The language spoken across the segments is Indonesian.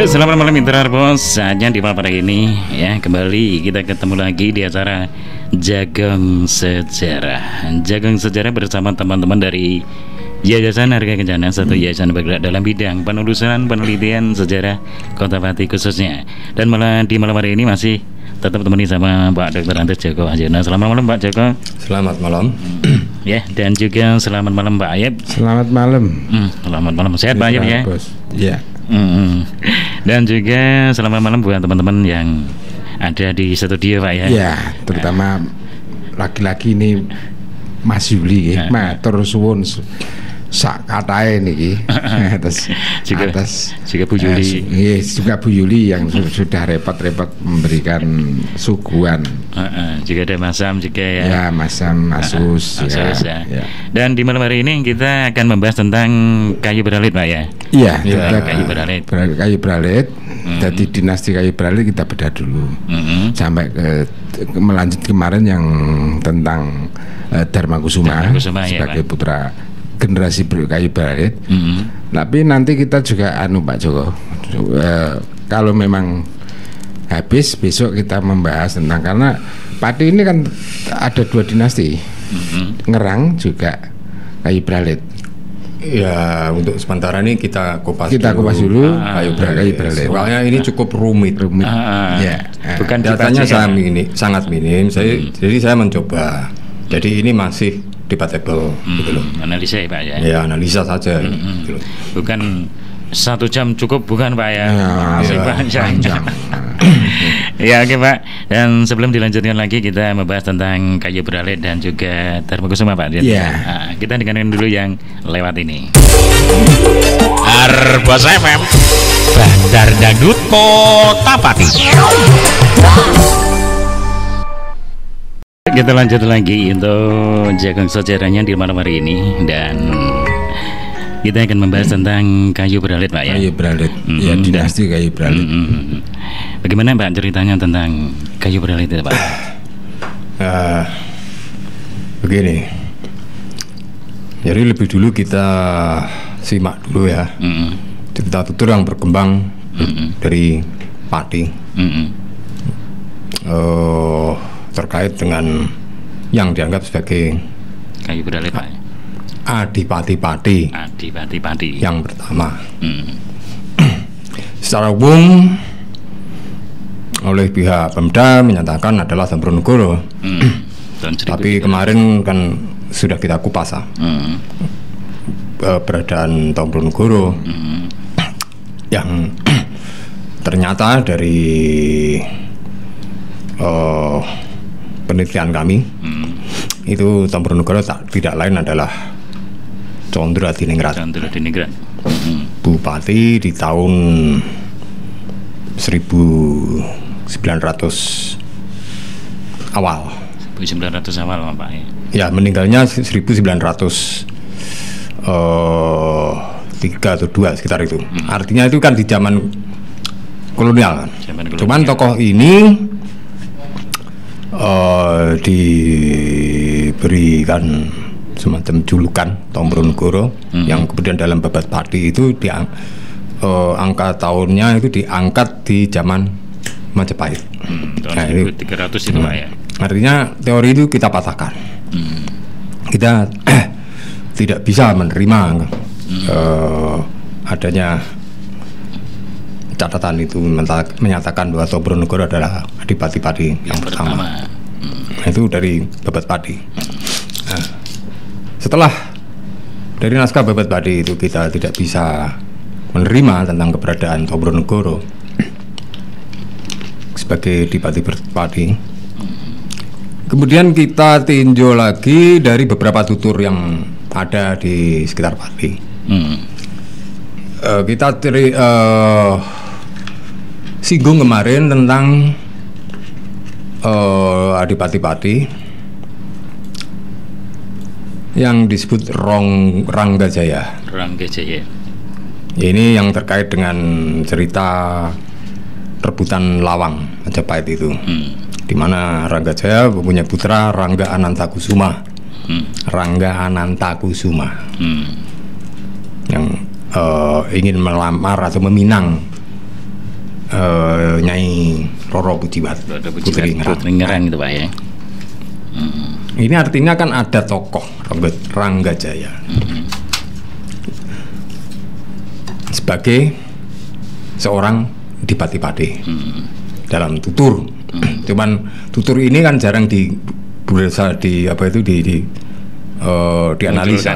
Ya, selamat malam Mitra Bos. Saatnya di malam hari ini ya, kembali kita ketemu lagi di acara Jagung Sejarah. Jagung Sejarah bersama teman-teman dari Yayasan Harga Kencana, satu yayasan bergerak dalam bidang penelusuran penelitian sejarah Kota Pati khususnya. Dan malah di malam hari ini masih tetap temani sama Pak Dr. Andes Joko Anjono. Selamat malam Pak Joko. Selamat malam. Ya, dan juga selamat malam Pak Ayep. Selamat malam. Selamat malam. Sehat Pak Ayep ya? Bos. Ya. Dan juga selamat malam buat teman-teman yang ada di studio Pak ya. Ya, terutama laki-laki ini Mas Yuli ya. Matur suwun sak katae niki. atas juga Bu Yuli. Juga Bu Yuli yang sudah repot-repot memberikan suguhan. Juga ada Mas Sam juga ya. Ya, Mas Sam, Asus ya. Dan di malam hari ini kita akan membahas tentang kayu beralit Pak ya. Iya, kayu beralit. Kayu beralit. Jadi dinasti kayu beralit kita bedah dulu. Sampai melanjut kemarin yang tentang Dharma Kusuma sebagai ya, putra generasi kayu beralit. Tapi nanti kita juga Pak Joko, kalau memang habis besok kita membahas tentang, karena Pati ini kan ada dua dinasti, Ngerang juga kayu beralit. Ya, untuk sementara ini kita kupas dulu kayu beralit. Soalnya ini cukup rumit. Ya. Bukan datanya sangat minim. Jadi saya mencoba. Jadi ini masih debatable gitu loh. Analisa ya Pak ya. Ya, analisa saja gitu loh. Bukan 1 jam cukup, bukan Pak ya. Masih panjang. Ya oke Pak. Dan sebelum dilanjutkan lagi, kita membahas tentang kayu beralit dan juga Dharma Kusuma Pak. Kita dengarkan dulu yang lewat ini. Arbos FM, Bandar Dangdut Kota Pati. Kita lanjut lagi untuk Jagung Sejarahnya di malam hari ini, dan kita akan membahas tentang kayu beralit Pak ya. Kayu beralit, ya dinasti kayu beralit. Bagaimana Pak ceritanya tentang kayu beralit itu Pak? Begini. Jadi lebih dulu kita simak dulu ya cerita tutur yang berkembang dari Pati. Terkait dengan yang dianggap sebagai kayu beralit Pak. Adipati Pati yang pertama. Secara umum oleh pihak Pemda menyatakan adalah Sambronegoro. Tapi kemarin kan sudah kita kupas keberadaan Sambronegoro yang ternyata dari penelitian kami itu Sambronegoro tidak lain adalah Condro Adiningrat. Bupati di tahun 1900 awal. 1900 awal Pak ya. Ya, meninggalnya 1903 atau 2 sekitar itu. Artinya itu kan di zaman kolonial kan. Cuman tokoh ini diberikan semacam julukan Sambronegoro yang kemudian dalam babat Pati itu angka tahunnya itu diangkat di zaman Majapahit. Tahun 1300 itu Pak ya. Artinya teori itu kita patahkan. Kita tidak bisa menerima adanya catatan itu menyatakan bahwa Sambronegoro adalah Adipati Pati yang pertama. Itu dari babat Pati. Setelah dari naskah babat Pati itu kita tidak bisa menerima tentang keberadaan Sambronegoro sebagai Adipati Pati. Kemudian kita tinjau lagi dari beberapa tutur yang ada di sekitar Pati. Kita singgung kemarin tentang Adipati Pati yang disebut Ranggajaya. Ini yang terkait dengan cerita rebutan Lawang Majapahit itu, di mana Ranggajaya mempunyai putra Rangga Anantakusuma. yang ingin melamar atau meminang Nyai Roro Pujiwat, Putri Ngerang itu Pak ya. Ini artinya kan ada tokoh Ranggajaya sebagai seorang Adipati-pati dalam tutur. Cuman tutur ini kan jarang dianalisa.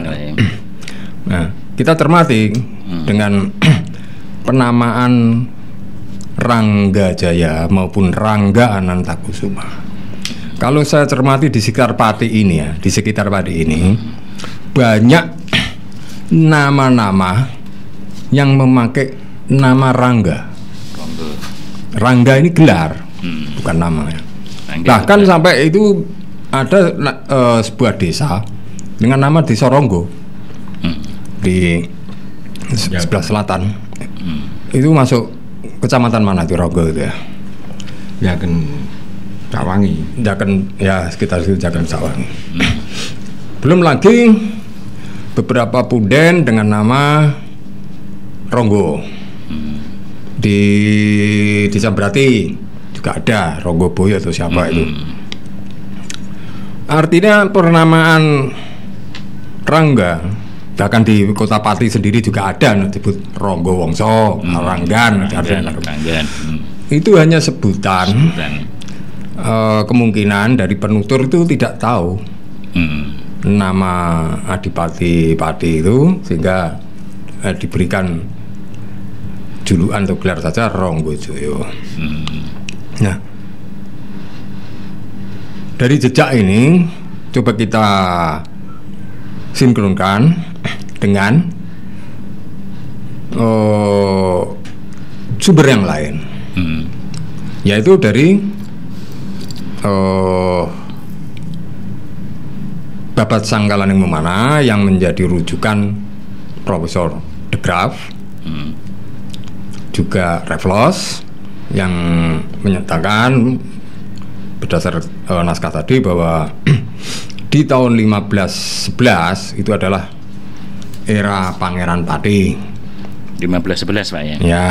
Nah, kita cermati dengan penamaan Ranggajaya maupun Rangga Anantakusuma. Kalau saya cermati di sekitar Pati ini ya, di sekitar Pati ini banyak nama-nama yang memakai nama Rangga. Rangga ini gelar, bukan nama ya. Bahkan sampai itu ada sebuah desa dengan nama Desa Ronggo di sebelah selatan. Itu masuk kecamatan mana itu Ronggo itu ya? Jaken Cawangi. Jaken ya, sekitar situ Jaken Cawangi. Belum lagi beberapa punden dengan nama Ronggo. Di Desa Berati juga ada Ronggo Boyo atau siapa itu. Artinya penamaan Rangga, bahkan di Kota Pati sendiri juga ada disebut Ronggo Wongso, Ranggan. Itu hanya sebutan. Kemungkinan dari penutur itu tidak tahu nama Adipati-pati itu, sehingga diberikan julukan atau gelar saja Ronggojoyo. Nah, dari jejak ini coba kita sinkronkan dengan sumber yang lain, yaitu dari Babat Sangkalaning Memana yang menjadi rujukan Profesor De Graaf, juga Raffles yang menyatakan berdasar naskah tadi bahwa di tahun 1511 itu adalah era Pangeran Pati. 1511 Pak ya. Ya.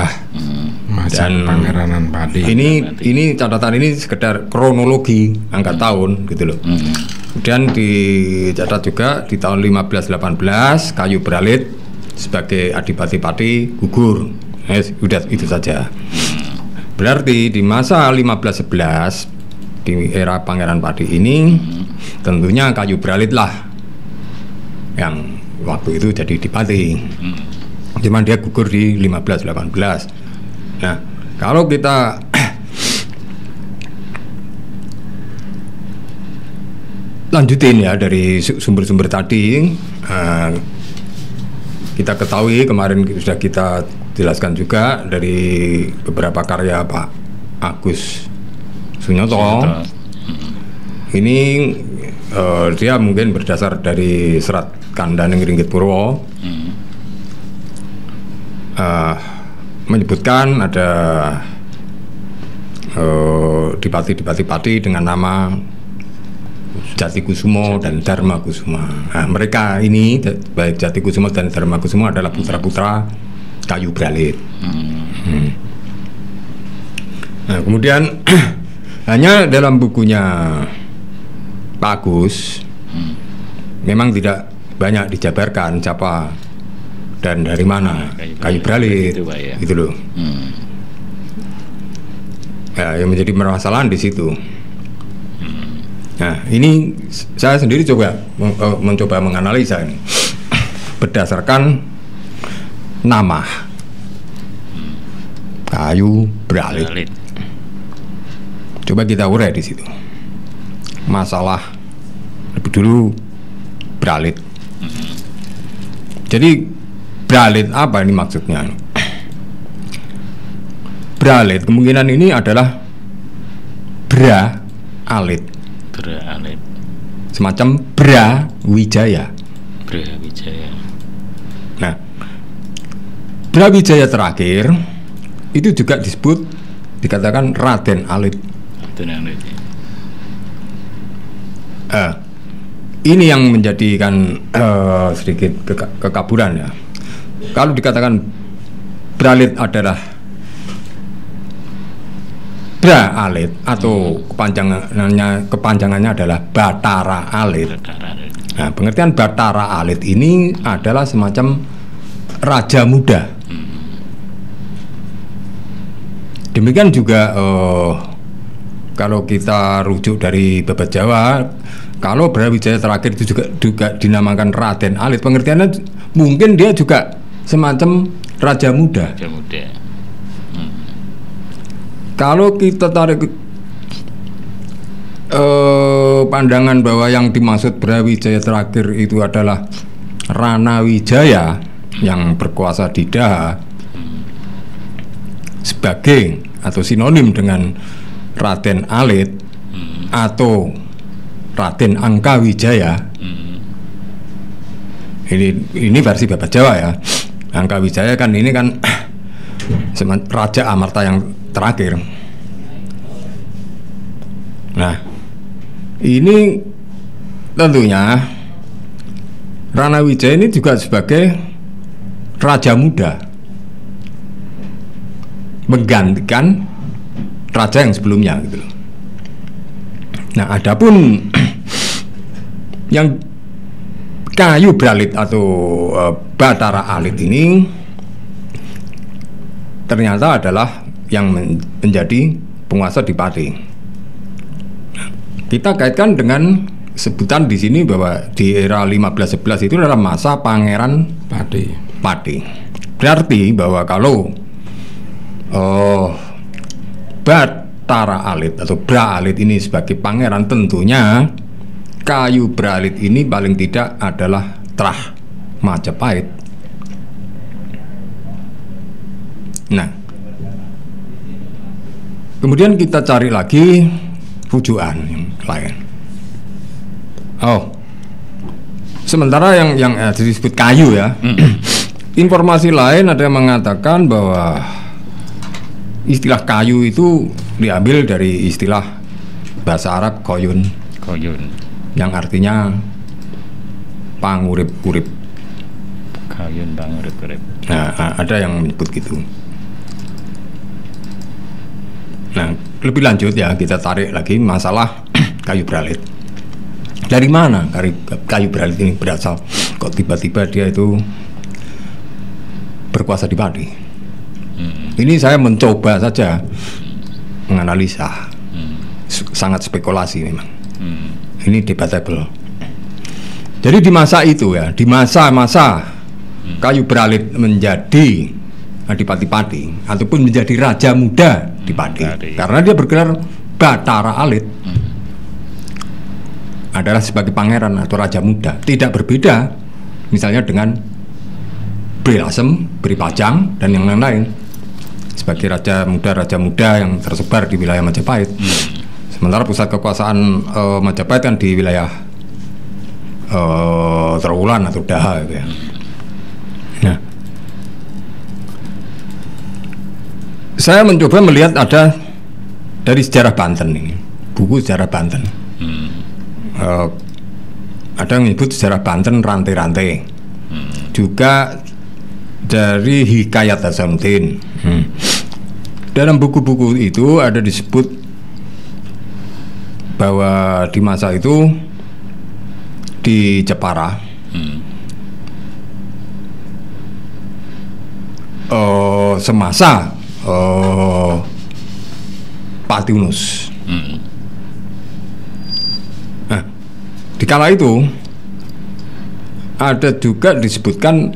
Masa Pangeranan Pati. Ini catatan ini sekedar kronologi angka tahun gitu loh. Kemudian dicatat juga di tahun 1518 Kayu Bralit sebagai Adipati-pati gugur. Udah itu saja. Berarti di masa 1511 di era Pangeran Pati ini tentunya Kayu Bralit lah yang waktu itu jadi Adipati. Cuman dia gugur di 1518. Nah, kalau kita lanjutin ya dari sumber-sumber tadi, kita ketahui kemarin sudah kita jelaskan juga dari beberapa karya Pak Agus Sunyoto. Ini dia mungkin berdasar dari Serat Kandaning Ringgit Purwo, menyebutkan ada Dipati-Dipati dengan nama Jatikusumo dan Dharmakusuma. Nah, mereka ini baik Jatikusumo dan Dharmakusuma adalah putra-putra Kayu Bralit. Nah, kemudian hanya dalam bukunya Pak Agus memang tidak banyak dijabarkan siapa dan dari mana Kayu Bralit gitu loh. Ya, yang menjadi permasalahan di situ. Nah, ini saya sendiri mencoba menganalisa ini berdasarkan nama Kayu Bralit. Coba kita urai di situ. Masalah lebih dulu Bralit. Jadi Bralit apa ini maksudnya? Bralit kemungkinan ini adalah Bra-alit. Bra-alit. Semacam Brawijaya. Brawijaya. Nah, Brawijaya terakhir itu juga disebut dikatakan Raden Alit. Raden Alit. Ini yang menjadikan sedikit kekaburan ya. Kalau dikatakan Bralit adalah Bra Alit atau kepanjangannya adalah Batara Alit. Nah, pengertian Batara Alit ini adalah semacam raja muda. Demikian juga kalau kita rujuk dari Babat Jawa, kalau Brawijaya terakhir itu juga dinamakan Raden Alit, pengertiannya mungkin dia juga semacam raja muda. Raja muda. Kalau kita tarik pandangan bahwa yang dimaksud Brawijaya terakhir itu adalah Ranawijaya yang berkuasa di Daha sebagai atau sinonim dengan Raden Alit atau Raden Angkawijaya. Ini versi Babat Jawa ya. Angkawijaya kan ini kan Raja Amarta yang terakhir. Nah, ini tentunya Ranawijaya ini juga sebagai raja muda, menggantikan raja yang sebelumnya gitu. Nah, adapun yang Kayu Bralit atau Batara Alit ini ternyata adalah yang menjadi penguasa di Pati. Kita kaitkan dengan sebutan di sini bahwa di era 1511 itu adalah masa Pangeran Pati. Berarti bahwa kalau Batara Alit atau Bra Alit ini sebagai pangeran, tentunya Kayu Bralit ini paling tidak adalah Trah Majapahit. Nah, kemudian kita cari lagi rujukan yang lain. Sementara yang disebut kayu ya. Informasi lain ada yang mengatakan bahwa istilah kayu itu diambil dari istilah bahasa Arab koyun, yang artinya pangurip-urip. Kayun pangurip-urip. Nah, ada yang menyebut gitu. Nah, lebih lanjut ya, kita tarik lagi masalah Kayu Bralit. Dari mana Kayu Bralit ini berasal? Kok tiba-tiba dia itu berkuasa di Pati? Ini saya mencoba saja menganalisa, sangat spekulasi memang. Ini debatable. Jadi di masa itu ya, di masa-masa Kayu Bralit menjadi Adipati-Pati ataupun menjadi raja muda di Pati, karena dia bergelar Batara Alit, adalah sebagai pangeran atau raja muda. Tidak berbeda misalnya dengan Bri Lasem, Bri Pajang dan yang lain-lain sebagai raja muda yang tersebar di wilayah Majapahit. Sementara pusat kekuasaan Majapahit kan di wilayah Trowulan atau Daha gitu ya. Nah, saya mencoba melihat ada dari sejarah Banten ini, buku sejarah Banten. Ada yang menyebut sejarah Banten rantai-rantai. Juga dari Hikayat Hasanuddin. Dalam buku-buku itu ada disebut bahwa di masa itu di Jepara semasa Patiunus. Nah, di kala itu ada juga disebutkan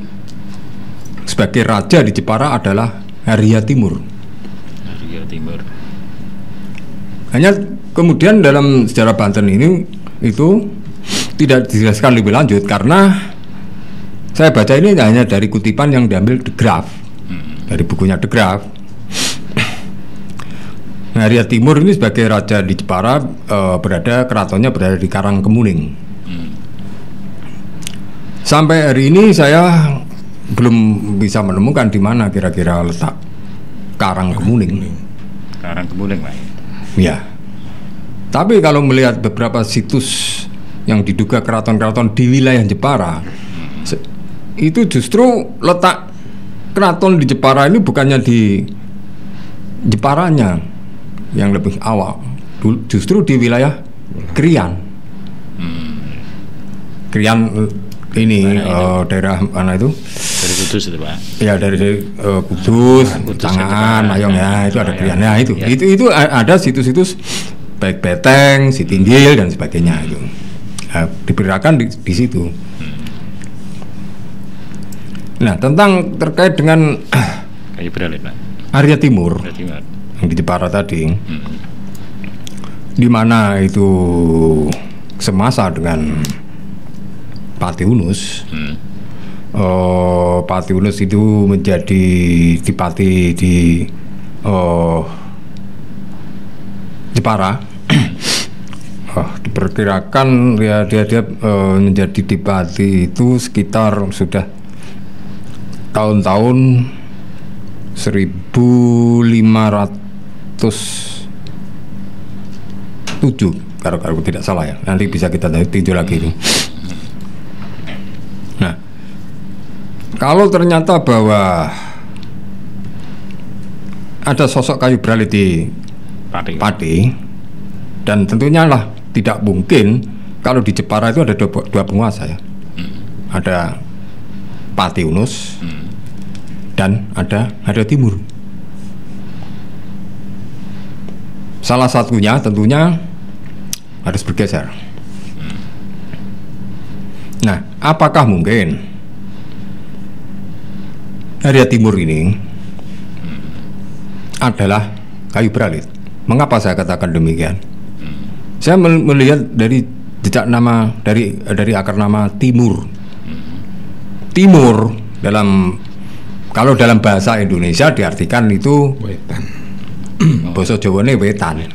sebagai raja di Jepara adalah Arya Timur. Hanya kemudian dalam sejarah Banten ini itu tidak dijelaskan lebih lanjut karena saya baca ini hanya dari kutipan yang diambil De Graaf, dari bukunya De Graaf. Arya Timur ini sebagai raja di Jepara keratonnya berada di Karangkemuning. Sampai hari ini saya belum bisa menemukan di mana kira-kira letak Karangkemuning. Karangkemuning, Pak. Ya. Tapi kalau melihat beberapa situs yang diduga keraton-keraton di wilayah Jepara, itu justru letak keraton di Jepara ini bukannya di Jeparanya, yang lebih awal justru di wilayah Krian. Krian ini daerah mana itu? Dari Kudus itu Pak. Ya dari Kudus, Tangan, Mayong ya itu ada Krian. Nah itu ada situs-situs baik Beteng, Sitinggil dan sebagainya itu. Diperkirakan di situ. Nah tentang terkait dengan Kayu Beralit Pak. area timur yang di Jepara tadi, di mana itu semasa dengan Pati Unus. Pati Unus itu menjadi dipati di Jepara. Diperkirakan ya dia menjadi dipati itu sekitar sudah tahun-tahun 1507 kalau tidak salah ya. Nanti bisa kita tinjau lagi itu. Nah, kalau ternyata bahwa ada sosok kayu beralit di Pati, dan tentunya lah tidak mungkin kalau di Jepara itu ada dua penguasa ya. Ada Pati Unus dan ada Timur. Salah satunya tentunya harus bergeser. Nah, apakah mungkin area timur ini adalah kayu beralit? Mengapa saya katakan demikian? Saya melihat dari jejak nama dari akar nama Timur. Timur kalau dalam bahasa Indonesia diartikan itu Wetan. Basa Jawane wetan.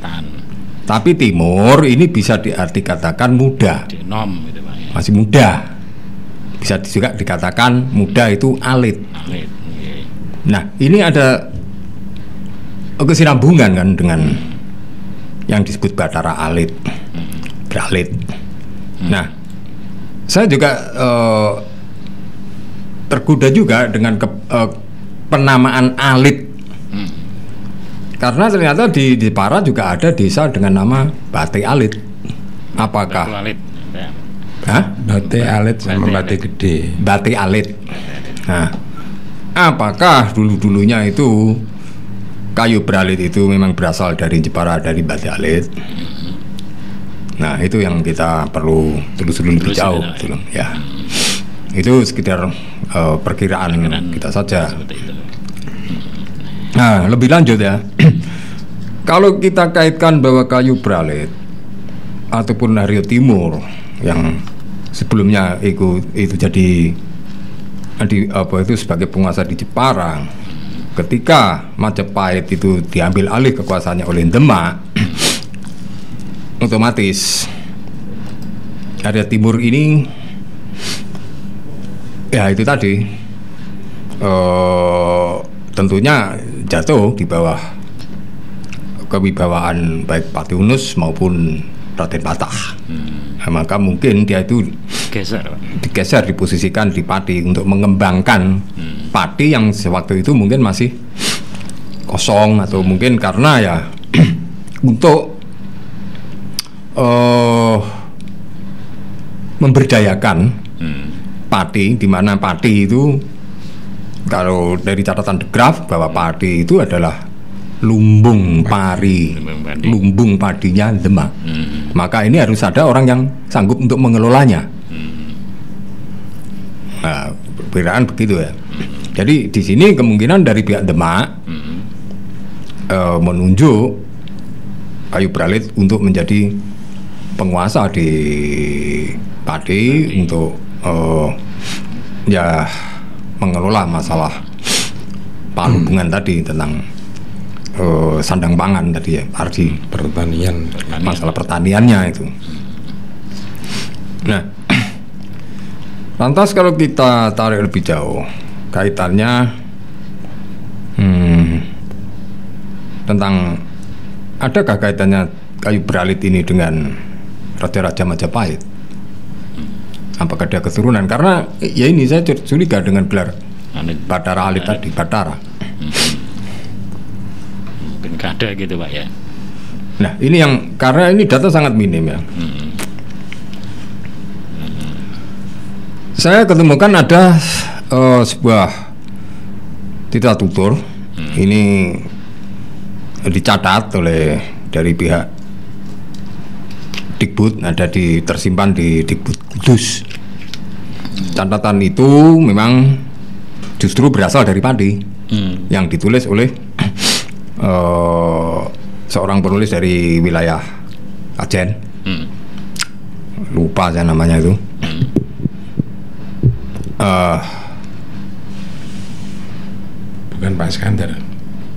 Tapi timur ini bisa katakan muda. Nom gitu Pak. Masih muda. Bisa juga dikatakan muda itu alit. Nah, ini ada kesinambungan kan dengan yang disebut Bathara alit. Beralit. Nah, saya juga tergoda juga dengan penamaan alit. Karena ternyata di Jepara juga ada desa dengan nama Bate Alit. Apakah? Batu Alit. Hah? Bate Alit sama Bate Gede. Bate Alit. Nah, apakah dulunya itu kayu beralit itu memang berasal dari Jepara, dari Bate Alit? Nah, itu yang kita perlu telusuri lebih jauh, gitu loh. Ya. Itu sekitar perkiraan kita saja. Nah, lebih lanjut ya. Kalau kita kaitkan bahwa kayu beralit ataupun area timur yang sebelumnya itu jadi itu sebagai penguasa di Jepara, ketika Majapahit itu diambil alih kekuasaannya oleh Demak, otomatis area timur ini ya itu tadi tentunya jatuh di bawah kewibawaan baik Pati Unus maupun Raden Patah. Nah, maka mungkin dia itu digeser, diposisikan di Pati untuk mengembangkan Pati yang sewaktu itu mungkin masih kosong, atau mungkin karena ya untuk memberdayakan Pati, di mana Pati itu kalau dari catatan The Graph bahwa Pati itu adalah lumbung padinya Demak. Maka ini harus ada orang yang sanggup untuk mengelolanya. Nah, perkiraan begitu ya. Jadi di sini kemungkinan dari pihak Demak menunjuk kayu beralit untuk menjadi penguasa di Pati untuk ya mengelola masalah palunggungan tadi tentang sandang pangan tadi ya, arti pertanian. Masalah pertaniannya itu. Nah, lantas kalau kita tarik lebih jauh kaitannya tentang adakah kaitannya kayu beralit ini dengan Raja-Raja Majapahit? Apakah dia keturunan? Karena ya ini saya curiga dengan gelar Bathara Alit tadi, Bathara. Mungkin ada gitu Pak ya. Nah, ini yang karena ini data sangat minim ya. Saya ketemukan ada sebuah tita tutur. Ini dicatat oleh dari pihak Dikbud, ada tersimpan di Dikbud Kudus. Catatan itu memang justru berasal dari padi yang ditulis oleh seorang penulis dari wilayah Aceh. Lupa saya namanya itu. Bukan Pak Iskandar.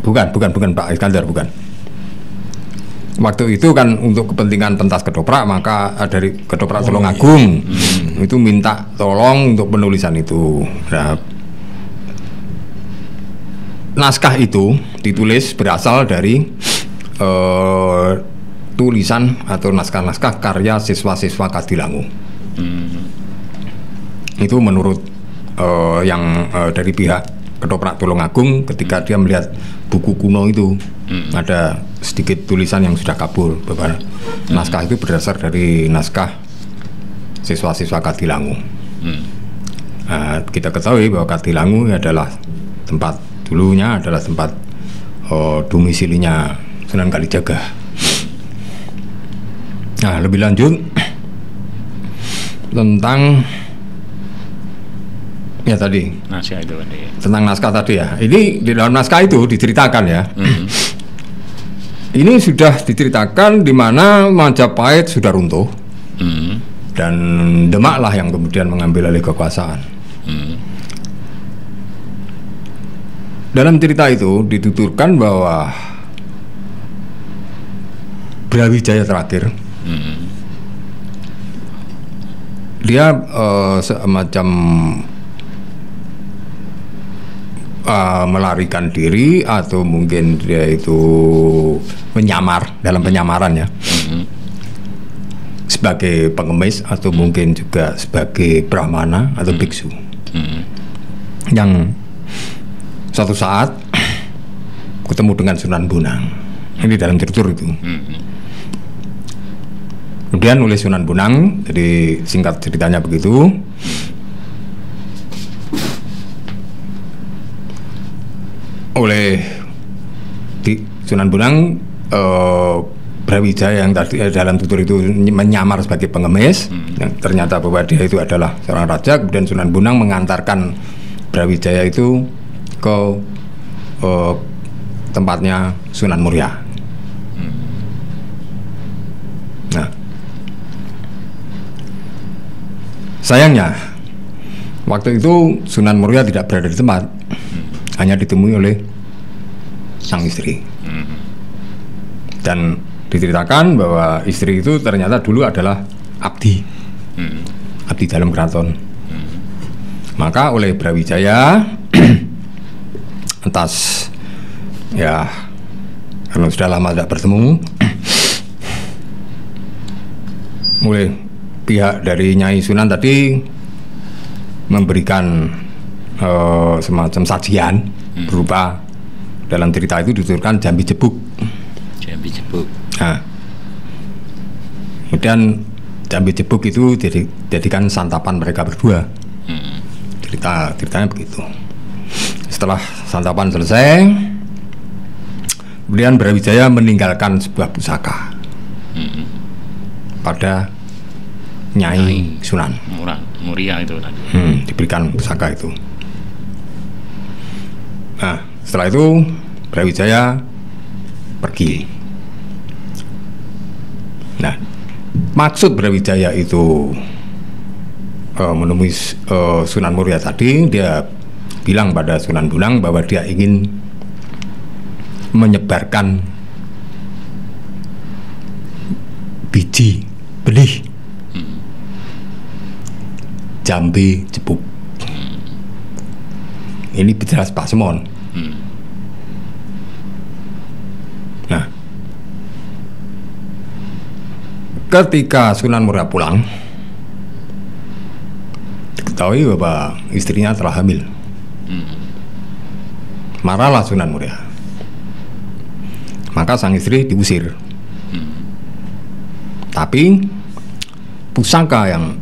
Bukan Pak Iskandar, bukan. Waktu itu kan untuk kepentingan pentas ketoprak, maka dari ketoprak Tulungagung itu minta tolong untuk penulisan itu. Nah, naskah itu ditulis berasal dari tulisan atau naskah-naskah karya siswa-siswa Kadilangu. Itu menurut yang dari pihak ketoprak Tulungagung, ketika dia melihat buku kuno itu ada sedikit tulisan yang sudah kabur bahwa naskah itu berdasar dari naskah siswa-siswa Kadilangu. Nah, kita ketahui bahwa Kadilangu adalah dulunya adalah tempat domisilinya Sunan Kalijaga. Nah, lebih lanjut tentang ya tadi naskah itu tadi. Tentang naskah tadi ya. Ini di dalam naskah itu diceritakan ya. Ini sudah diceritakan di mana Majapahit sudah runtuh dan Demaklah yang kemudian mengambil alih kekuasaan. Dalam cerita itu dituturkan bahwa Brawijaya terakhir dia semacam melarikan diri atau mungkin dia itu menyamar dalam penyamarannya sebagai pengemis atau mungkin juga sebagai brahmana atau biksu yang suatu saat ketemu dengan Sunan Bonang. Ini dalam tutur itu. Kemudian oleh Sunan Bonang, jadi singkat ceritanya begitu. Oleh Sunan Bonang, Brawijaya yang tadi dalam tutur itu menyamar sebagai pengemis, yang ternyata bahwa dia itu adalah seorang raja. Kemudian Sunan Bonang mengantarkan Brawijaya itu ke tempatnya Sunan Muria. Nah, sayangnya waktu itu Sunan Muria tidak berada di tempat, hanya ditemui oleh sang istri. Dan diceritakan bahwa istri itu ternyata dulu adalah abdi dalam keraton. Maka oleh Brawijaya atas ya karena sudah lama tidak bertemu, oleh pihak dari Nyai Sunan tadi memberikan semacam sajian berupa, dalam cerita itu dituturkan jambi jebuk. Nah, kemudian jambi jebuk itu jadikan santapan mereka berdua. Ceritanya begitu. Setelah santapan selesai, kemudian Brawijaya meninggalkan sebuah pusaka pada Nyai Sunan Muria itu tadi. Diberikan pusaka itu. Nah, setelah itu Brawijaya pergi. Nah, maksud Brawijaya itu menemui Sunan Muria tadi, dia bilang pada Sunan Bonang bahwa dia ingin menyebarkan biji benih jambi jebuk. Ini jelas Pak Semon. Nah, ketika Sunan Muria pulang, diketahui bahwa istrinya telah hamil. Marahlah Sunan Muria. Maka sang istri diusir. Tapi pusaka yang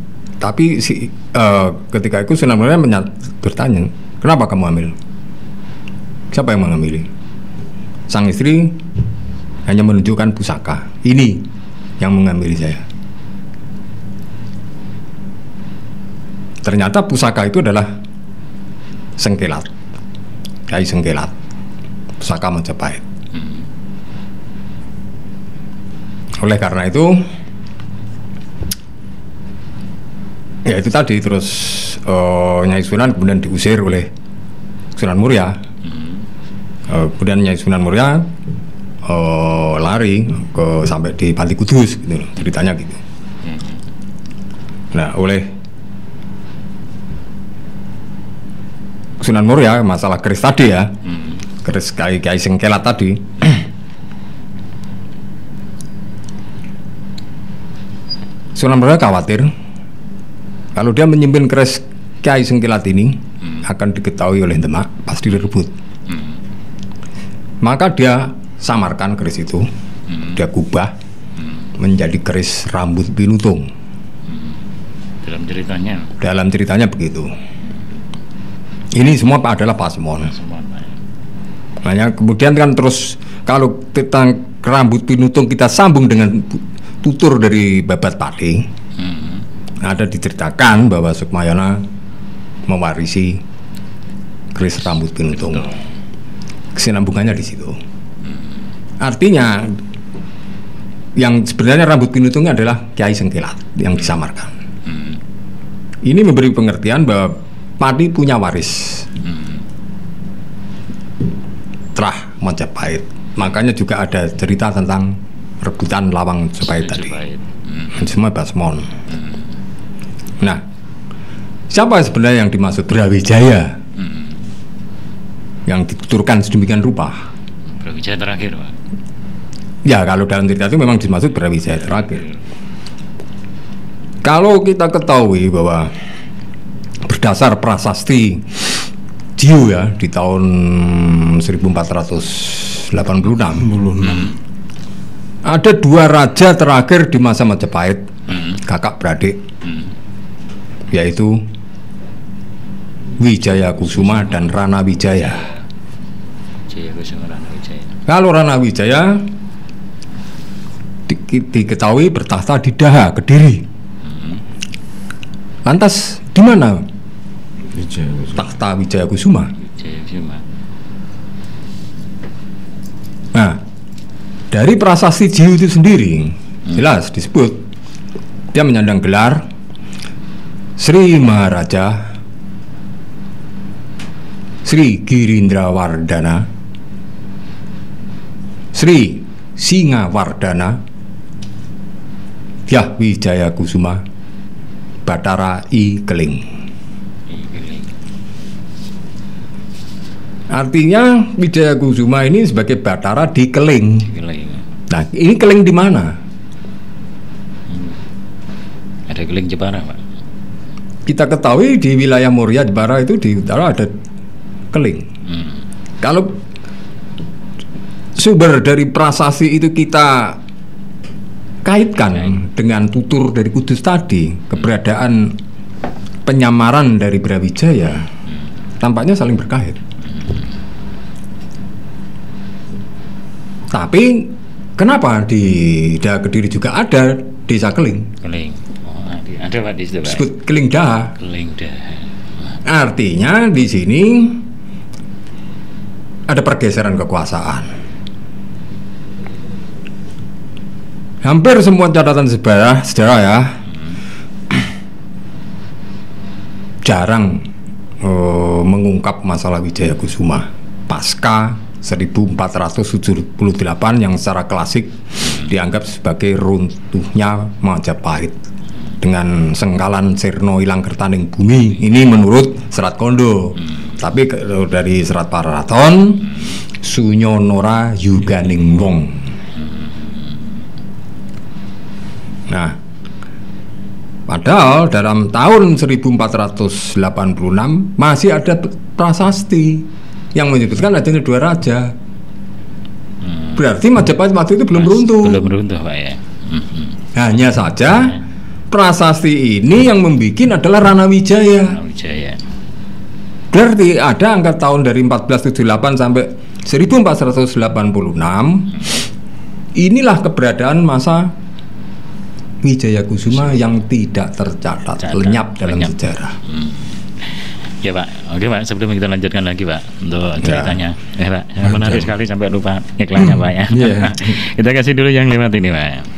ketika itu Sunan Muria bertanya, kenapa kamu ambil? Siapa yang mengambil? Sang istri hanya menunjukkan pusaka. Ini yang mengambil saya. Ternyata pusaka itu adalah Sengkelat, Kyai Sengkelat, pusaka Majapahit. Oleh karena itu, ya itu tadi terus Nyai Sunan kemudian diusir oleh Sunan Muria. Kemudian Nyai Sunan Muria lari sampai di Panti Kudus, gitu, ceritanya gitu. Nah, oleh Sunan Muria masalah keris tadi ya, keris Kyai Sengkelat tadi. Sunan Muria khawatir kalau dia menyimpan keris Kyai Sengkelat ini akan diketahui oleh Demak, pasti direbut. Maka dia samarkan keris itu, dia kubah menjadi keris rambut pinutung. Dalam ceritanya begitu. Ini semua adalah pasemon. Makanya kemudian kan terus kalau tentang rambut pinutung kita sambung dengan tutur dari Babat Pati. Ada diceritakan bahwa Sukmayana mewarisi keris rambut pinutung. Kesinambungannya di situ. Artinya yang sebenarnya rambut pinutungnya adalah Kyai Sengkelat yang disamarkan. Ini memberi pengertian bahwa Pati punya waris Trah Majapahit. Makanya juga ada cerita tentang rebutan lawang Majapahit tadi. Semua Basmon. Nah, siapa sebenarnya yang dimaksud Brawijaya? Yang dituturkan sedemikian rupa. Brawijaya terakhir, Pak. Ya, kalau dalam cerita itu memang dimaksud Brawijaya terakhir. Kalau kita ketahui bahwa berdasar prasasti Jiu ya di tahun 1486 ada dua raja terakhir di masa Majapahit, kakak beradik, yaitu Wijaya Kusuma dan Rana Wijaya. Kalau Rana Wijaya diketahui bertahta di Daha, Kediri. Lantas di mana tahta Wijaya Kusuma? Nah, dari prasasti Jiu itu sendiri jelas disebut dia menyandang gelar Sri Maharaja Sri Girindrawardana Sri Singawardana Dyah Wijaya Kusuma Batara I Keling. Artinya Wijaya Kusuma ini sebagai Batara di Keling. Nah, ini Keling di mana? Ada Keling Jepara, Pak. Kita ketahui di wilayah Muria Jepara itu di utara ada Keling. Kalau sumber dari prasasti itu kita kaitkan dengan tutur dari Kudus tadi, keberadaan penyamaran dari Brawijaya tampaknya saling berkait. Tapi kenapa di Daha Kediri juga ada desa Keling? Keling. Oh, ada Pak di situ, Pak. Disebut Keling Daha. Keling Daha. Artinya di sini ada pergeseran kekuasaan. Hampir semua catatan sejarah ya jarang mengungkap masalah Wijaya Kusuma pasca 1478 yang secara klasik dianggap sebagai runtuhnya Majapahit dengan sengkalan Sirno ilang kertaning bumi. Ini menurut Serat Kondo. Tapi dari Serat Pararaton Sunyonora Yuganing Wong. Nah, padahal dalam tahun 1486 masih ada prasasti yang menyebutkan adanya dua raja. Berarti Majapahit waktu itu belum runtuh. Belum runtuh, Pak ya. Hanya saja prasasti ini yang membuat adalah Ranawijaya. Wijaya. Berarti ada angka tahun dari 1478 sampai 1486. Inilah keberadaan masa Wijaya Kusuma yang tidak tercatat, lenyap dalam sejarah. Ya Pak, oke Pak, sebelum kita lanjutkan lagi Pak untuk ceritanya, Pak, menarik sekali sampai lupa iklannya Pak ya. Kita kasih dulu yang lewat ini Pak.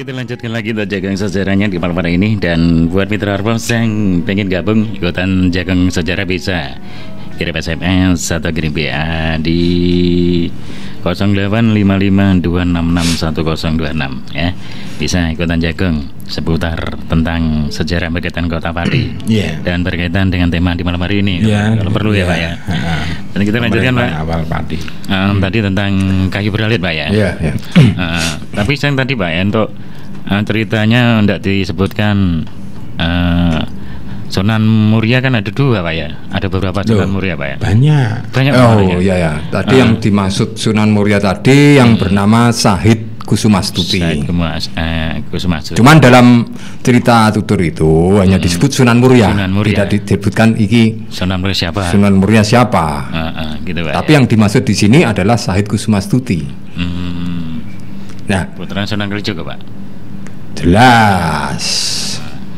Kita lanjutkan lagi untuk jagung sejarahnya di malam hari ini. Dan buat mitra Arpos yang pengen gabung ikutan jagung sejarah bisa kirim SMS atau kirim WA di 0855266126 ya. Bisa ikutan jagung seputar tentang sejarah berkaitan Kota Pati dan berkaitan dengan tema di malam hari ini kalau perlu ya Pak ya. Dan kita lanjutkan Pak awal Pati. Tadi tentang kayu beralit Pak ya. Tapi yang tadi Pak ya, untuk ceritanya tidak disebutkan Sunan Muria kan ada dua Pak ya. Ada beberapa Sunan Muria Pak ya. Banyak. Oh ya. Tadi yang dimaksud Sunan Muria tadi yang bernama Sahid Kusumastuti. Cuman dalam cerita tutur itu hanya disebut Sunan Muria. Tidak disebutkan iki Sunan Muria siapa. Gitu, Pak, tapi yang dimaksud di sini adalah Sahid Kusumastuti. Nah, putra Sunan Kalijogo Pak. Jelas.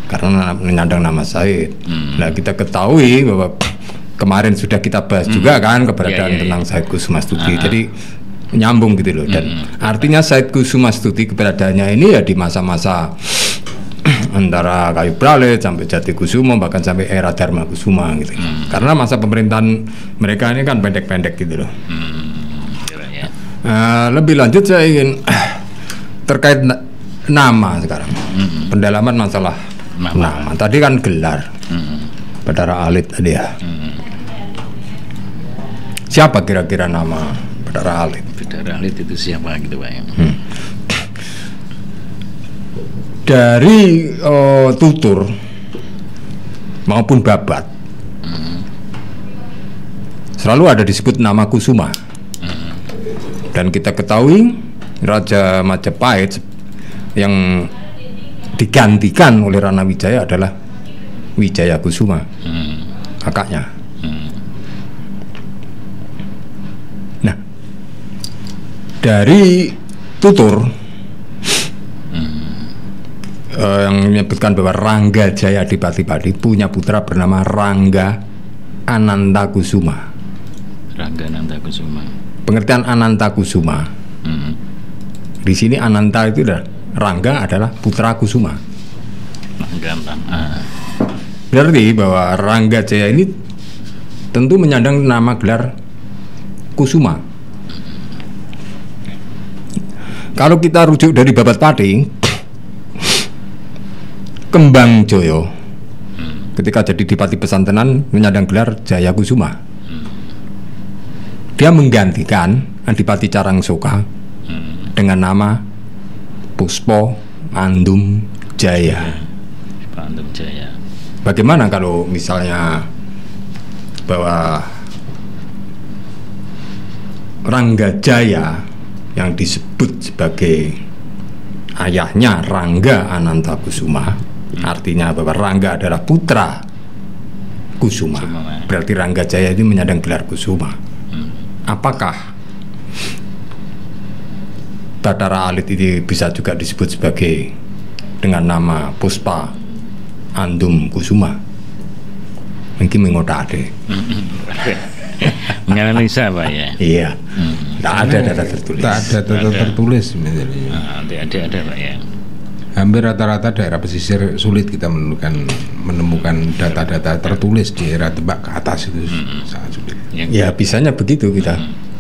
Karena menyandang nama Sahid. Nah, kita ketahui bahwa kemarin sudah kita bahas juga kan keberadaan tentang Sahid Kusumastuti. Jadi nyambung gitu loh. Dan artinya Sahid Kusumastuti keberadaannya ini ya di masa-masa antara Kayu Pralit sampai Jati Kusuma, bahkan sampai era Dharma Kusuma gitu. Karena masa pemerintahan mereka ini kan pendek-pendek gitu loh. Lebih lanjut saya ingin terkait nama sekarang. Pendalaman masalah nama. Tadi kan gelar Bathara Alit tadi ya. Siapa kira-kira nama Bathara Alit? Bathara Alit itu siapa gitu Pak ya? Dari tutur maupun babat selalu ada disebut nama Kusuma. Dan kita ketahui Raja Majapahit yang digantikan oleh Ranawijaya adalah Wijaya Kusuma, kakaknya. Nah, dari tutur yang menyebutkan bahwa Rangga Jaya Adipati punya putra bernama Rangga Anantakusuma. Rangga Anantakusuma. Pengertian Anantakusuma. Di sini Ananta itu adalah Rangga adalah putra Kusuma. Berarti bahwa Rangga Jaya ini tentu menyandang nama gelar Kusuma. Kalau kita rujuk dari babat Pati, Kembang Joyo ketika jadi Dipati Pesantenan menyandang gelar Jaya Kusuma. Dia menggantikan Adipati Carangsoka dengan nama Puspo Andum Jaya. Andum Jaya. Bagaimana kalau misalnya bahwa Rangga Jaya yang disebut sebagai ayahnya Rangga Anantakusuma, artinya bahwa Rangga adalah putra Kusuma. Berarti Rangga Jaya ini menyandang gelar Kusuma. Apakah Bathara Alit ini bisa juga disebut sebagai dengan nama Puspa Andum Kusuma? Mungkin mengotak menganalisa Pak ya. Iya. Tak ada data tertulis. Tak ada data tertulis ada Pak ya. Hampir rata-rata daerah pesisir sulit kita menemukan data-data tertulis di era tebak ke atas itu sangat sulit. Ya bisanya begitu kita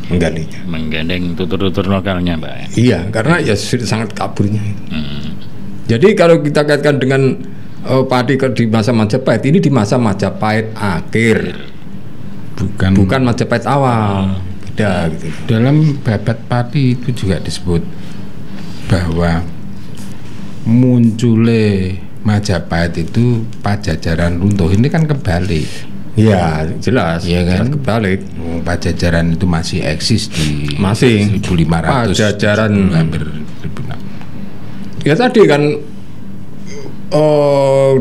menggalinya. Menggandeng tutur-tutur lokalnya Pak. Iya, karena ya sudah sangat kaburnya. Jadi kalau kita kaitkan dengan padi di masa Majapahit, ini di masa Majapahit akhir, bukan Majapahit awal. Beda gitu. Dalam babat Pati itu juga disebut bahwa muncule Majapahit itu Pajajaran runtuh, ini kan kebalik. Ya jelas, Iya kan? jelas kebalik. Pajajaran itu masih eksis di Masih 1500 Pajajaran hampir 1600. ya tadi kan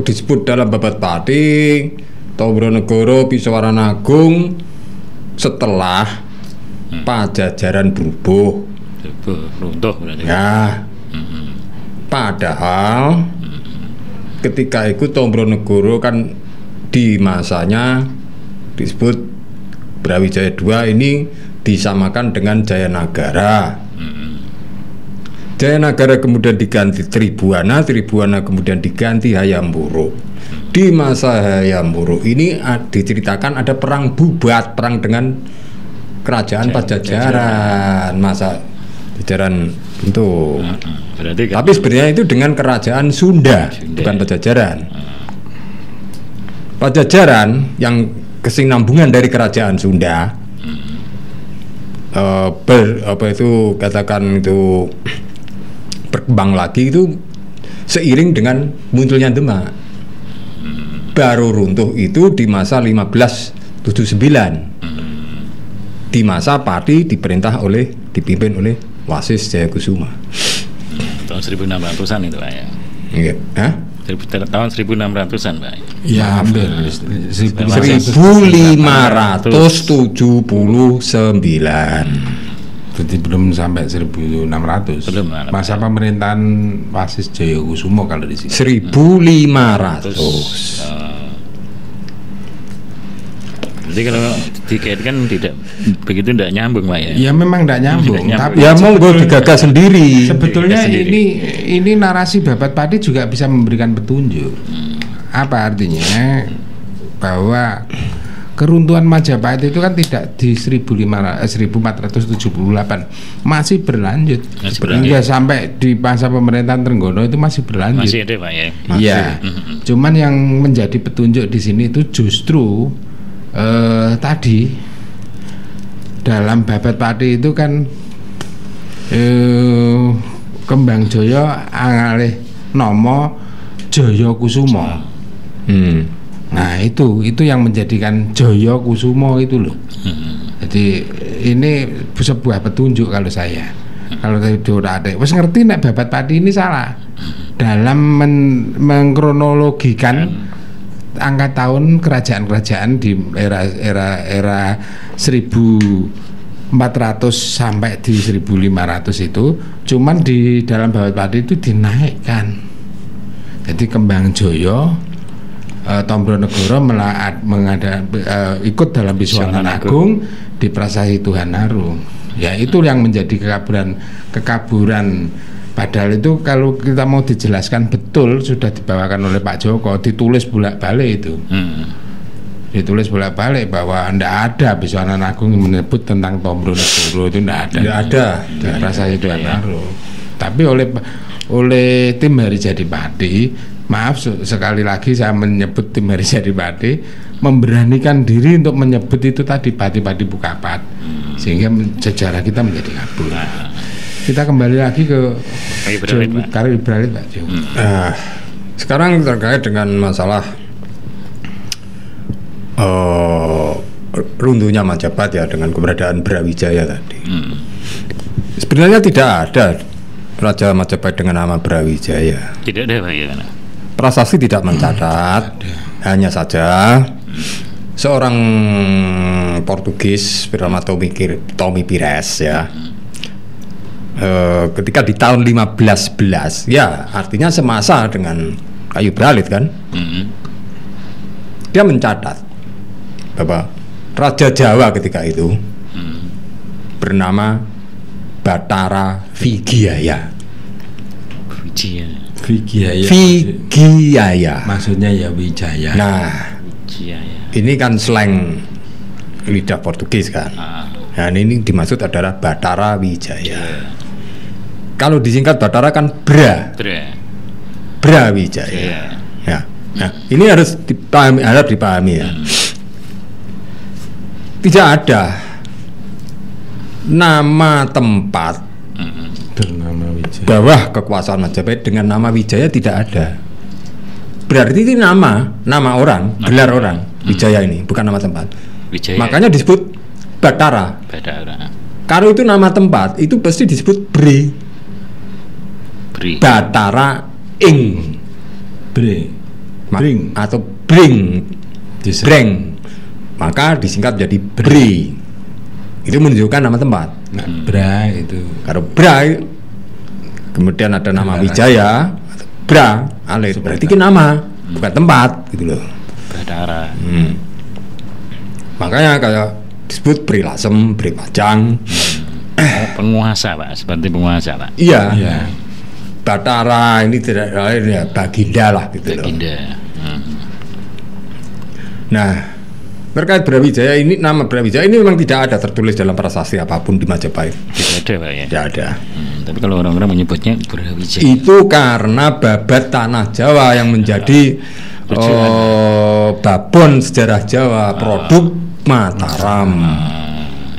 disebut dalam Babat Pati Tombronegoro Pisowaranagung setelah Pajajaran berubuh. Runtuh berarti. Ya, padahal ketika itu Tombronegoro kan di masanya disebut Brawijaya II ini disamakan dengan Jayanagara. Jayanagara kemudian diganti Tribuana, Tribuana kemudian diganti Hayam Wuruk. Di masa Hayam Wuruk ini diceritakan ada perang bubat, perang dengan kerajaan Pajajaran, masa Pajajaran itu. Berarti kan Tapi sebenarnya itu dengan kerajaan Sunda. Bukan Pajajaran. Pajajaran yang kesinambungan dari kerajaan Sunda, katakan itu berkembang lagi itu seiring dengan munculnya Demak. Baru runtuh itu di masa 1579, di masa Pati dipimpin oleh Wasis Jayakusuma. tahun 1600-an itu Pak ya. Iya. Hah? Tahun 1600-an Pak. Ya hampir 1579. Jadi belum sampai 1600. Belum. Masa pemerintahan Wasis Jayakusuma kalau di sini. 1500. Jadi kalau dikaitkan tidak begitu, tidak nyambung Pak ya. Ya memang tidak nyambung. Tidak Tapi Ya monggo digagas sendiri. sebetulnya sendiri. ini narasi Babat Pati juga bisa memberikan petunjuk. Apa artinya? Bahwa keruntuhan Majapahit itu kan tidak di 1478, masih berlanjut. Hingga sampai di masa pemerintahan Trenggono itu masih berlanjut. Masih ada Pak ya. Iya. Cuman yang menjadi petunjuk di sini itu justru tadi dalam Babat Pati itu kan Kembang Jaya angalih nama Jaya Kusuma. Nah itu yang menjadikan Jaya Kusuma itu loh. Jadi ini sebuah petunjuk kalau saya. Kalau sudah ada, wes ngerti nek Babat Pati ini salah dalam mengkronologikan angka tahun kerajaan-kerajaan di era 1400 sampai di 1500 itu, cuman di dalam Babat Pati itu dinaikkan. Jadi Kembang Jaya Tombronegoro ikut dalam Biswanan Agung di Prasasti Tuhan Arum. Ya itu yang menjadi kekaburan. Padahal itu kalau kita mau dijelaskan betul sudah dibawakan oleh Pak Joko, ditulis bolak-balik itu. Ditulis bolak-balik bahwa tidak ada Biswanan Agung yang menyebut tentang Tombronegoro, itu tidak ada. Tidak ada. Di Prasasti Tuhan Arum. Tapi oleh tim Hari Jadi Pati, maaf sekali lagi saya menyebut tim Hari Jadi Pati, memberanikan diri untuk menyebut itu tadi Pati-Pati Bukapat, sehingga sejarah kita menjadi kabur. Kita kembali lagi ke Kayu Ibralit Pak Jo. Sekarang terkait dengan masalah runtuhnya Majapahit ya, dengan keberadaan Brawijaya tadi. Sebenarnya tidak ada Raja Majapahit dengan nama Brawijaya. Tidak ada Pak ya. Prasasti tidak mencatat, hanya saja seorang Portugis bernama Tommy Pires ya, ketika di tahun 1511 ya, artinya semasa dengan Kayu Bralit kan, dia mencatat bahwa Raja Jawa ketika itu bernama Batara Vigiaya. Vigiaya. Maksudnya ya Wijaya. Nah, ini kan slang lidah Portugis kan. Nah, ini dimaksud adalah Batara Wijaya. Kalau disingkat Batara kan Brawijaya. Ya. Nah, ini harus dipahami ya. Tidak ada nama tempat bawah kekuasaan Majapahit dengan nama Wijaya tidak ada. Berarti itu nama orang, gelar orang. Wijaya ini bukan nama tempat. Wijaya. Makanya disebut Batara. Kalau itu nama tempat, itu pasti disebut Bre. Batara Ing. Bring atau Bring. Breng. Maka disingkat jadi Bre. Itu menunjukkan nama tempat. Nah, Bra itu. Kalau Bra kemudian ada nama Wijaya, Bra, Alit, berarti itu nama, bukan tempat gitu loh. Batara. Makanya kayak disebut Bre Lasem, Bre Pajang. Penguasa Pak, seperti penguasa Pak. Iya. Batara ini tidak lain ya Baginda lah gitu loh. Baginda. Nah, terkait Brawijaya ini, nama Brawijaya ini memang tidak ada tertulis dalam prasasti apapun di Majapahit. Tidak ada Pak ya. Tidak ada. Tapi kalau orang-orang menyebutnya Brawijaya. Itu karena babat tanah Jawa yang menjadi babon sejarah Jawa, produk Mataram.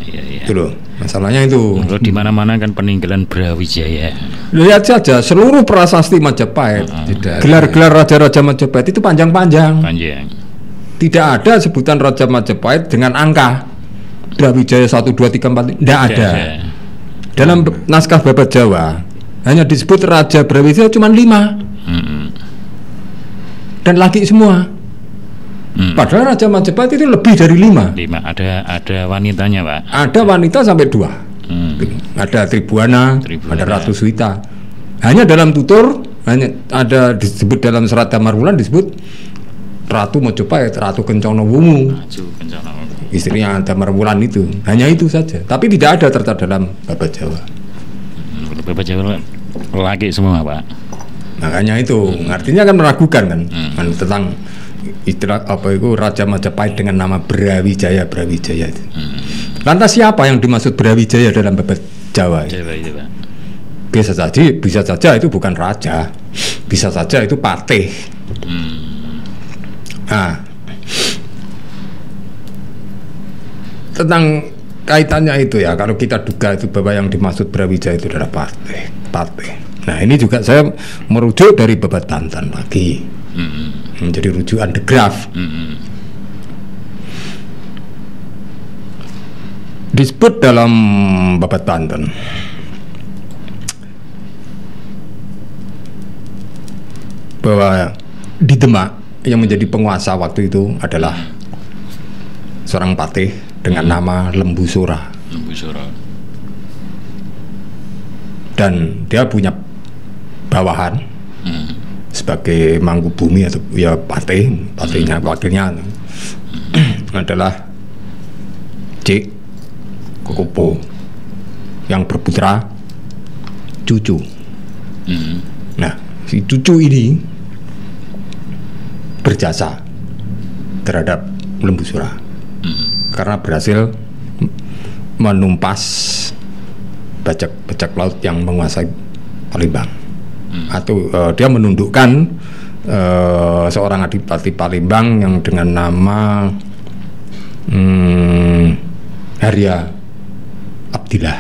Iya. Itu loh. Masalahnya itu. Kalau di mana-mana kan peninggalan Brawijaya. Lihat saja seluruh prasasti Majapahit, gelar-gelar raja-raja Majapahit itu panjang-panjang. Panjang. Tidak ada sebutan Raja Majapahit dengan angka Brawijaya 1, 2, 3, 4. Tidak ada. Dalam naskah babat Jawa hanya disebut Raja Brawijaya cuma 5. Dan laki semua. Padahal Raja Majapahit itu lebih dari 5. Ada wanitanya Pak. Ada wanita sampai 2. Ada Tribuana, ada Ratu Suwita. Hanya dalam tutur hanya ada disebut dalam serat Damarwulan disebut Ratu Majapahit, Ratu Kencana Wungu, istrinya Damarwulan itu. Hanya itu saja. Tapi tidak ada tercatat dalam babat Jawa. Babat Jawa laki semua Pak. Makanya itu artinya kan meragukan kan tentang istilah apa itu Raja Majapahit dengan nama Brawijaya itu. Lantas siapa yang dimaksud Brawijaya dalam babat Jawa? Jawa itu Pak. Bisa saja itu bukan raja, bisa saja itu patih. Nah, tentang kaitannya itu ya, kalau kita duga itu bahwa yang dimaksud Brawijaya itu adalah patih. Nah ini juga saya merujuk dari babat Banten lagi, menjadi rujukan De Graaf. Disebut dalam babat Banten bahwa di Demak yang menjadi penguasa waktu itu adalah seorang patih dengan nama Lembu Sora. Dan dia punya bawahan sebagai Mangkubumi atau ya patihnya wakilnya adalah Cik Kopo yang berputra Cucu. Nah, si Cucu ini berjasa terhadap Lembu Sora karena berhasil menumpas bajak laut yang menguasai Palembang. Atau dia menundukkan seorang adipati Palembang yang dengan nama Harya Abdillah.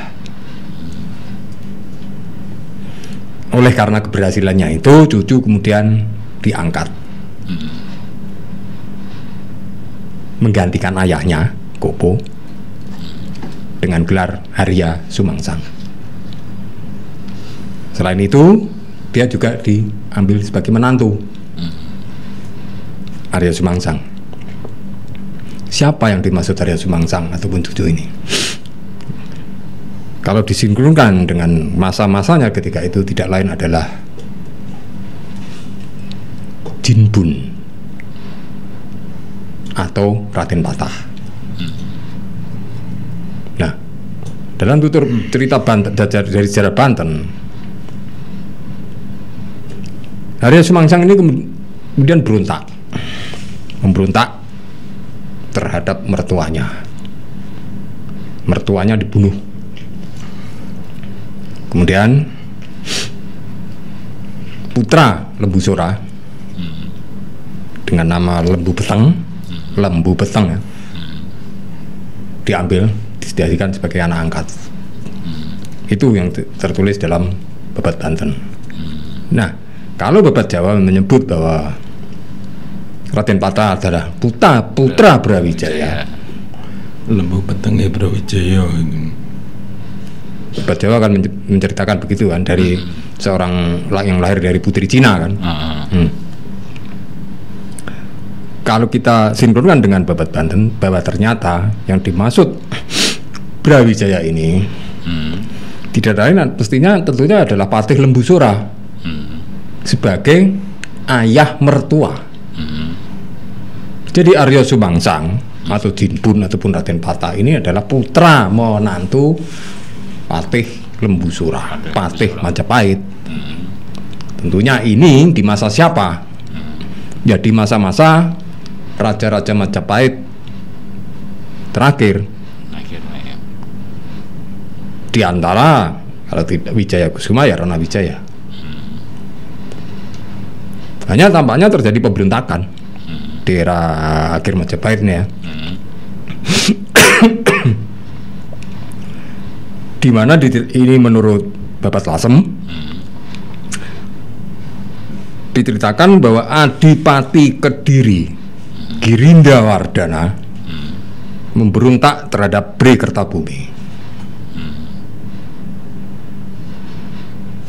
Oleh karena keberhasilannya itu, Cucu kemudian diangkat menggantikan ayahnya Kopo dengan gelar Harya Sumangsang. Selain itu, dia juga diambil sebagai menantu Harya Sumangsang. Siapa yang dimaksud Harya Sumangsang ataupun Cucu ini? Kalau disinkronkan dengan masa-masanya ketika itu tidak lain adalah Jinbun atau Raden Patah. Nah, dalam tutur cerita Banten, dari sejarah Banten, Harya Sumangsang ini kemudian memberontak terhadap mertuanya. Mertuanya dibunuh. Kemudian putra Lembu Sora dengan nama Lembu Beteng ya, diambil, disediakan sebagai anak angkat. Itu yang tertulis dalam Babat Banten. Nah, kalau Babat Jawa menyebut bahwa Raden Patah adalah putra Brawijaya, Lembu petenge Brawijaya. Babat Jawa akan menceritakan begitu kan, dari seorang yang lahir dari putri Cina kan. Kalau kita sinkronkan dengan Babat Banten, bahwa ternyata yang dimaksud Brawijaya ini tidak lain pastinya tentunya adalah Patih Lembu Sora sebagai ayah mertua. Jadi Arya Sumangsang atau Jinpun ataupun Raden Patah ini adalah putra menantu Patih Lembu Sora, Patih Majapahit. Tentunya ini di masa siapa? Ya di masa-masa Raja-Raja Majapahit terakhir. Di antara kalau tidak Wijaya Kusuma ya Rana Wijaya. Hanya tampaknya terjadi pemberontakan di era akhir Majapahit nih ya. Di mana ini menurut Babat Lasem diceritakan bahwa Adipati Kediri Girindrawardhana memberontak terhadap Bri Kertabumi.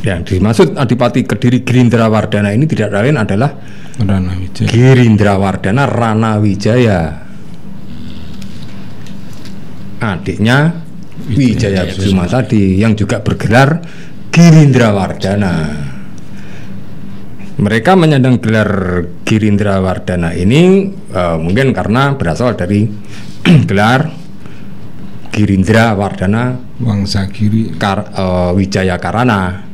Yang dimaksud Adipati Kediri Girindrawardhana ini tidak lain adalah Rana Wijaya. Girindrawardhana Rana Wijaya, adiknya Wijaya Kusuma tadi, yang juga bergelar Girindrawardhana. Mereka menyandang gelar Girindrawardhana ini mungkin karena berasal dari gelar Girindrawardhana Wangsagiri Wijaya Karana.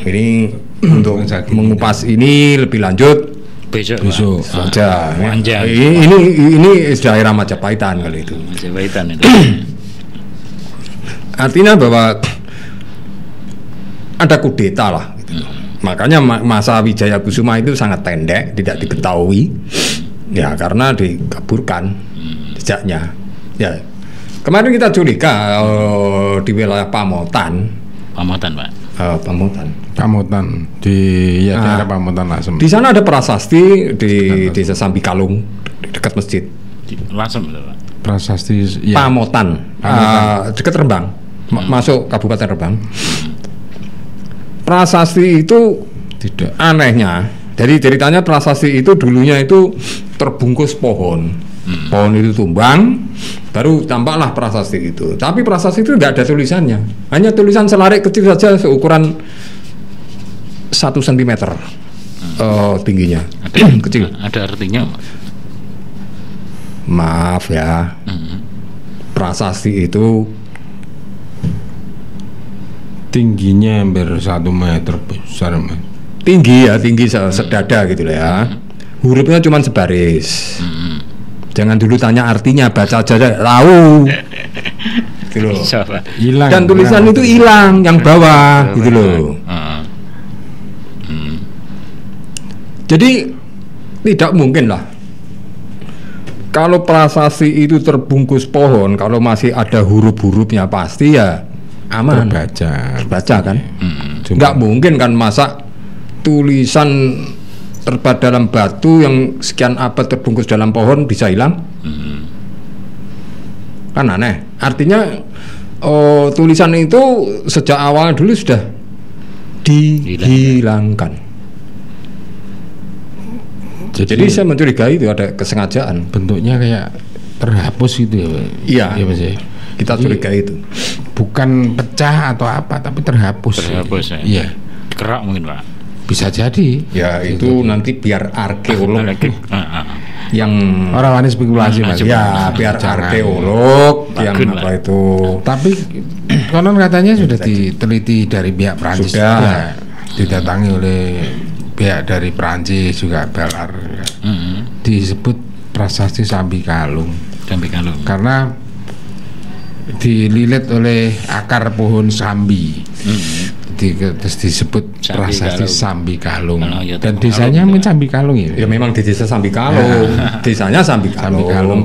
Ini untuk mengupas ini lebih lanjut besok saja. Panjang. Ini daerah Majapahitan kali itu. Majapahitan itu. Artinya bahwa ada kudeta lah gitu. Makanya masa Wijaya Kusuma itu sangat pendek, tidak diketahui ya karena dikaburkan jejaknya ya. Kemarin kita curiga di wilayah Pamotan Pak. Pamotan di daerah Pamotan Lasem. Di sana ada prasasti di Desa Sambikalung dekat masjid. Lasem itu, Pak. Prasasti ya. Pamotan. Dekat Rembang. Masuk Kabupaten Rembang. Prasasti itu Tidak. anehnya. Jadi ceritanya prasasti itu dulunya itu terbungkus pohon. Pohon itu tumbang, baru tampaklah prasasti itu. Tapi prasasti itu tidak ada tulisannya, hanya tulisan selarik kecil saja seukuran 1 cm tingginya. Kecil. Ada artinya, Pak? Maaf ya, prasasti itu Tingginya hampir 1 meter besar, Mas. tinggi sedada gitu lah ya. Hurufnya cuma sebaris. Jangan dulu tanya artinya, baca aja tahu. Gitu loh. Hilang. Dan tulisan itu hilang yang bawah gitu loh. Jadi tidak mungkin lah kalau prasasti itu terbungkus pohon, kalau masih ada huruf-hurufnya pasti ya aman. Baca kan. Nggak mungkin kan masa tulisan terbuat dalam batu yang sekian abad terbungkus dalam pohon bisa hilang? Kan aneh. Artinya tulisan itu sejak awal dulu sudah dihilangkan. Jadi saya mencurigai itu ada kesengajaan. Bentuknya kayak terhapus gitu ya, Pak? Iya, Iya, Mas. Kita curigai itu. Bukan pecah atau apa, tapi terhapus. Terhapus ya. Iya. Kerak mungkin, Pak. Bisa jadi. Ya itu nanti biar arkeolog yang Orang wani spekulasi, Mas. ya biar Jangan. arkeolog yang Bagun apa lah. itu. Tapi konon katanya sudah diteliti dari pihak Prancis Sudah. juga. Didatangi oleh pihak dari Prancis juga Belar. Disebut prasasti Sambi Kalung. Sampai kalau. Karena dililit oleh akar pohon sambi. Terus disebut Sambi prasasti Kalung. Sambi Kalung. Oh, ya, Dan Sambi desanya Kalung, memang Sambi Kalung ya. Ya memang di desa Sambikalung, desanya Sambikalung. Sambikalung.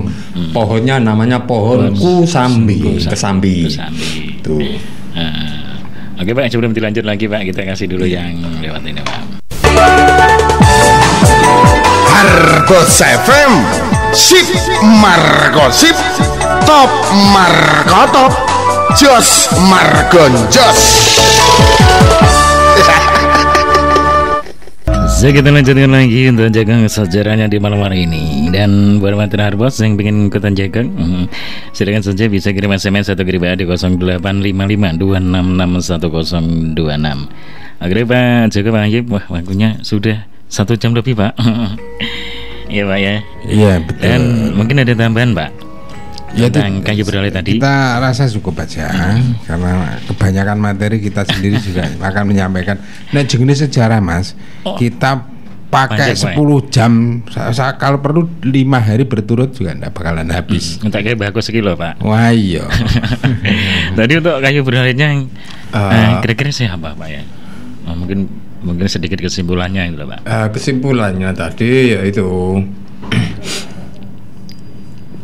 Pohonnya namanya pohon Kusambi, Kesambi. Kesambi. Tuh. Oke Pak, sebelum dilanjut lagi Pak, kita kasih dulu yang lewat ini Pak. Argos FM Sip Margosip Top Markotop Jos Margonjos. So, kita lanjutkan lagi untuk jagang sejarahnya di malam hari ini. Dan buat mantan Arbos yang ingin ikutan jagang, silakan saja bisa kirim SMS atau kirim di 085526661026. Akhirnya Pak Jaga Pak Ayib, wah waktunya sudah 1 jam lebih Pak. Iya Pak ya. Iya betul. Dan mungkin ada tambahan Pak tentang kayu beralih tadi. Kita rasa cukup aja karena kebanyakan materi kita sendiri juga akan menyampaikan. Nah jenis sejarah Mas, kita pakai Panjang, 10 jam, kalau perlu 5 hari berturut juga tidak bakalan habis. Entah kayak bagus sekilo Pak. Wah iya. Tadi untuk kayu beralihnya kira-kira siapa Pak ya? Mungkin sedikit kesimpulannya itu Pak. Kesimpulannya tadi yaitu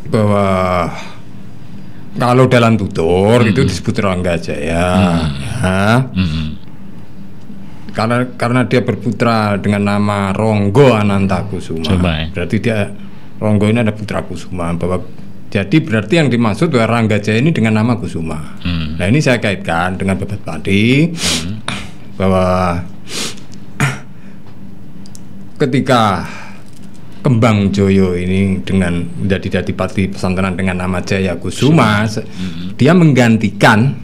bahwa kalau dalam tutur itu disebut Rangga Jaya, karena dia berputra dengan nama Ronggo Anantakusuma. Berarti dia Ronggo ini ada putra Kusuma. Jadi berarti yang dimaksud bahwa Rangga Jaya ini dengan nama Kusuma. Nah ini saya kaitkan dengan Babat Padi bahwa ketika Kembang Joyo ini dengan menjadi Adipati Pesantren dengan nama Jaya Kusuma, dia menggantikan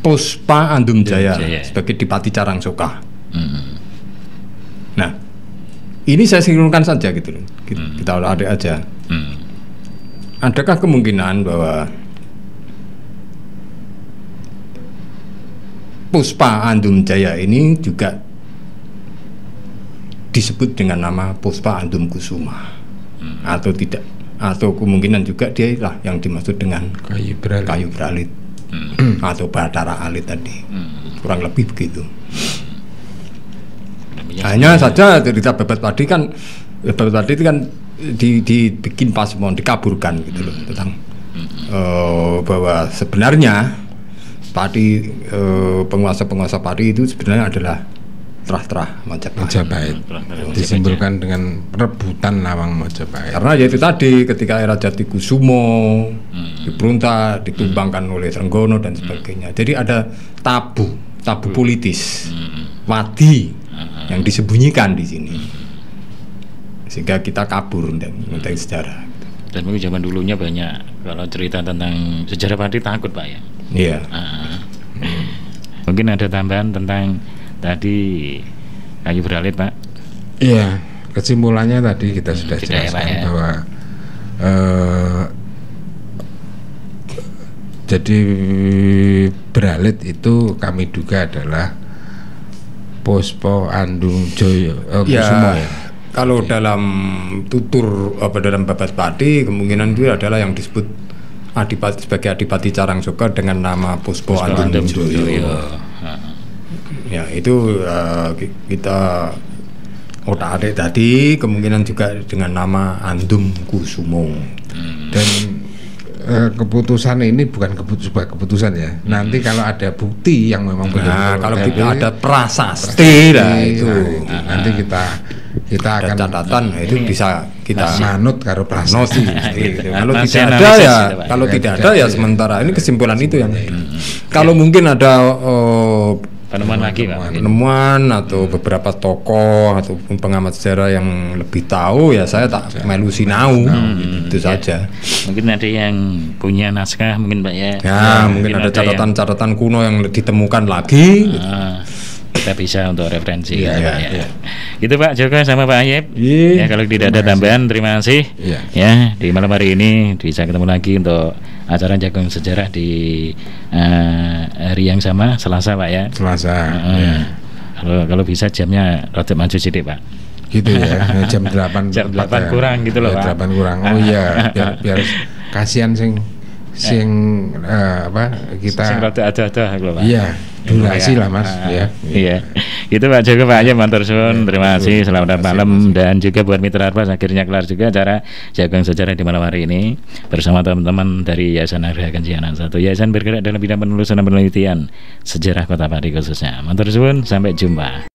Puspa Andum Jaya sebagai Dipati Carangsoka. Nah, ini saya sinkronkan saja gitu loh. Kita ada aja. Adakah kemungkinan bahwa Puspa Andum Jaya ini juga disebut dengan nama Puspa Andum Kusuma atau tidak, atau kemungkinan juga dia lah yang dimaksud dengan kayu beralit atau Bathara Alit tadi, kurang lebih begitu. Hanya saja cerita Babat Padi kan, Babat Padi itu kan dibikin pasemon, dikaburkan gitu loh, tentang bahwa sebenarnya padi, penguasa padi itu sebenarnya adalah Trah-Trah Majapahit. Disimpulkan dengan rebutan Lawang Majapahit. Karena yaitu tadi ketika era Jatikusumo diberontak, ditumbangkan oleh Trenggono dan sebagainya. Jadi ada tabu politis, wadi yang disembunyikan di sini, sehingga kita kabur dan mengenai sejarah. Dan mungkin zaman dulunya banyak kalau cerita tentang sejarah padi takut Pak ya. Iya. Mungkin ada tambahan tentang tadi kayu beralit Pak. Iya, kesimpulannya tadi kita sudah jelaskan ya, bahwa jadi beralit itu kami duga adalah Puspa Andum Joyo Kusuma ya. Kalau dalam tutur dalam Babat Padi kemungkinan itu adalah yang disebut Adipati sebagai Adipati Carangsoka dengan nama Puspa Andum Joyo. Ya itu kita otak-atik tadi kemungkinan juga dengan nama Andum Kusumo. Dan keputusan ini bukan sebuah keputusan ya. Nanti kalau ada bukti yang memang benar, kalau kita ada prasasti lah itu, nanti kita akan catatan itu bisa kita manut karo prasasti. Kalau tidak ada ya, kalau tidak ada ya sementara ini kesimpulan itu yang. Kalau mungkin ada penemuan lagi Pak. Penemuan atau beberapa tokoh atau pengamat sejarah yang lebih tahu ya saya tak melu sinau itu saja. Mungkin ada yang punya naskah mungkin Pak ya. Ya, mungkin ada catatan-catatan kuno yang ditemukan lagi. Kita bisa untuk referensi ya. Gitu Pak Joko sama Pak Ayib. Ya kalau tidak ada tambahan terima kasih. Ya di malam hari ini bisa ketemu lagi untuk acara jagung sejarah di hari yang sama Selasa Pak ya. Selasa. Kalau bisa jamnya rada maju sedikit Pak. Gitu ya. Jam 8 kurang gitu loh Pak. 8 kurang. Oh iya, biar kasihan sing sing kita sing rada adah-adah lho Pak. iya durasi lah Mas ya. Iya. Itu Pak Joko Pak Aja matur suwun. Terima kasih. Selamat malam dan juga buat Mitra Arpas akhirnya kelar juga acara Jagung Sejarah di malam hari ini bersama teman-teman dari Yayasan Arga Kencana 1. Yayasan bergerak dalam bidang penelusuran dan penelitian sejarah Kota Pati khususnya. Matur suwun, sampai jumpa.